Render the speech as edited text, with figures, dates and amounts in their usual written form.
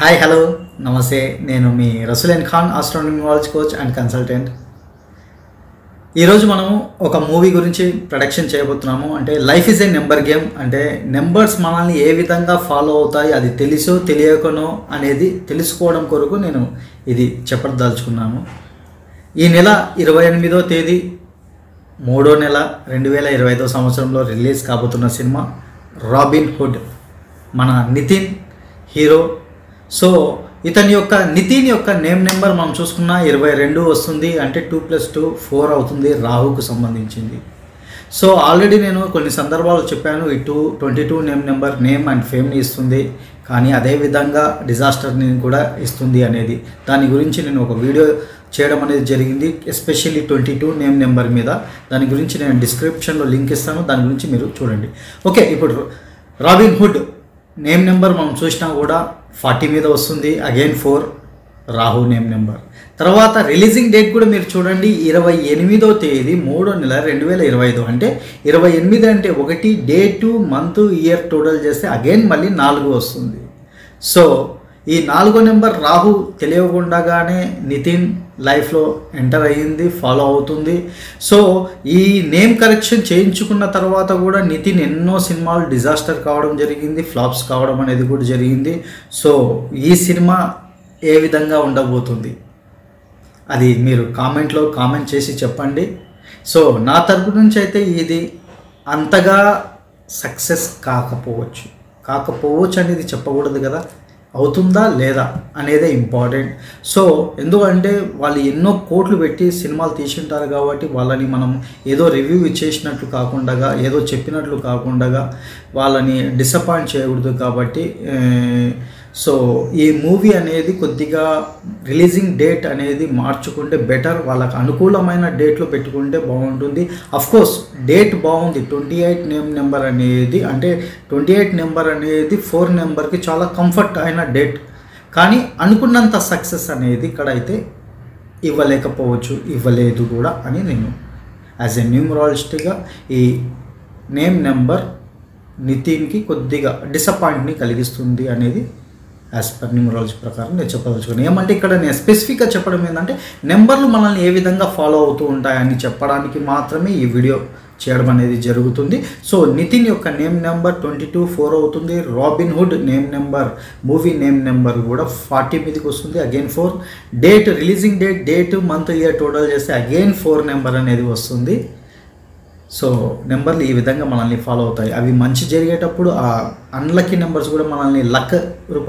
Hi hello నమస్తే నేను మీ Rasulen Khan astronomy knowledge coach and consultant. ఈరోజు మనము ఒక మూవీ గురించి ప్రొడక్షన్ చేయబోతున్నాము. అంటే life is a number game. అంటే నెంబర్స్ మనల్ని ఏ విధంగా ఫాలో అవుతాయి, అది తెలుసో తెలియకనో అనేది తెలుసుకోవడం కొరకు నేను ఇది చెప్పదలుచుకున్నాను. ఈ నెల 28వ తేదీ 3వ నెల 2025 సంవత్సరంలో రిలీజ్ కాబోతున్న సినిమా రాబిన్ హుడ్. మన నితిన్ హీరో. సో ఇతని యొక్క నితిన్ యొక్క నేమ్ నెంబర్ మనం చూసుకున్న 22 వస్తుంది. అంటే 2+2 4 అవుతుంది, రాహుకు సంబంధించింది. సో ఆల్రెడీ నేను కొన్ని సందర్భాలు చెప్పాను, ఈ 22 నేమ్ నెంబర్ నేమ్ అండ్ ఫేమ్ని ఇస్తుంది, కానీ అదేవిధంగా డిజాస్టర్ని కూడా ఇస్తుంది అనేది. దాని గురించి నేను ఒక వీడియో చేయడం అనేది జరిగింది, ఎస్పెషల్లీ 22 నేమ్ నెంబర్ మీద. దాని గురించి నేను డిస్క్రిప్షన్లో లింక్ ఇస్తాను, దాని గురించి మీరు చూడండి. ఓకే, ఇప్పుడు రాబిన్ హుడ్ నేమ్ నెంబర్ మనం చూసినా కూడా 40 మీద వస్తుంది. Again 4 Rahu name number. తర్వాత రిలీజింగ్ డేట్ కూడా మీరు చూడండి, 28వ తేదీ 3వ నెల 2025. అంటే 28 అంటే 1 డేటు మంత్ ఇయర్ టోటల్ చేస్తే అగైన్ మళ్ళీ 4 వస్తుంది. సో ఈ 4వ నెంబర్ రాహు తెలియకుండానే నితిన్ లైఫ్లో ఎంటర్ అయ్యింది, ఫాలో అవుతుంది. సో ఈ నేమ్ కరెక్షన్ చేయించుకున్న తర్వాత కూడా నితిన్ ఎన్నో సినిమాలు డిజాస్టర్ కావడం జరిగింది, ఫ్లాప్స్ కావడం అనేది కూడా జరిగింది. సో ఈ సినిమా ఏ విధంగా ఉండబోతుంది అది మీరు కామెంట్లో కామెంట్ చేసి చెప్పండి. సో నా తరపు నుంచి అయితే ఇది అంతగా సక్సెస్ కాకపోవచ్చు అనేది చెప్పకూడదు కదా, అవుతుందా లేదా అనేదే ఇంపార్టెంట్. సో ఎందుకంటే వాళ్ళు ఎన్నో కోట్లు పెట్టి సినిమాలు తీసింటారు కాబట్టి వాళ్ళని మనం ఏదో రివ్యూ ఇచ్చేసినట్లు కాకుండా, ఏదో చెప్పినట్లు కాకుండా వాళ్ళని డిసప్పాయింట్ చేయకూడదు. కాబట్టి సో ఈ మూవీ అనేది కొద్దిగా రిలీజింగ్ డేట్ అనేది మార్చుకుంటే బెటర్, వాళ్ళకు అనుకూలమైన డేట్లో పెట్టుకుంటే బాగుంటుంది. అఫ్కోర్స్ డేట్ బాగుంది, 28 నేమ్ నెంబర్ అనేది. అంటే 28 నెంబర్ అనేది 4 నెంబర్కి చాలా కంఫర్ట్ అయిన డేట్, కానీ అనుకున్నంత సక్సెస్ అనేది ఇక్కడ అయితే ఇవ్వలేదు కూడా అని నేను యాజ్ ఎ న్యూమరాలజిస్ట్గా ఈ నేమ్ నెంబర్ నితిన్కి కొద్దిగా డిసప్పాయింట్ని కలిగిస్తుంది అనేది యాజ్ పర్ న్యూమరాలజీ ప్రకారం నేను చెప్పదలుచుకున్నాను. ఏమంటే ఇక్కడ నేను స్పెసిఫిక్గా చెప్పడం ఏంటంటే నెంబర్లు మనల్ని ఏ విధంగా ఫాలో అవుతూ ఉంటాయని చెప్పడానికి మాత్రమే ఈ వీడియో చేయడం అనేది జరుగుతుంది. సో నితిన్ యొక్క నేమ్ నెంబర్ 22/4 అవుతుంది. Robin hood name number movie name number కూడా 40 మీదకి వస్తుంది. Again 4 date, releasing date month year total చేస్తే అగైన్ 4 నెంబర్ అనేది వస్తుంది. సో నెంబర్లు ఈ విధంగా మనల్ని ఫాలో అవుతాయి. అవి మంచి జరిగేటప్పుడు ఆ అన్లక్కీ నెంబర్స్ కూడా మనల్ని లక్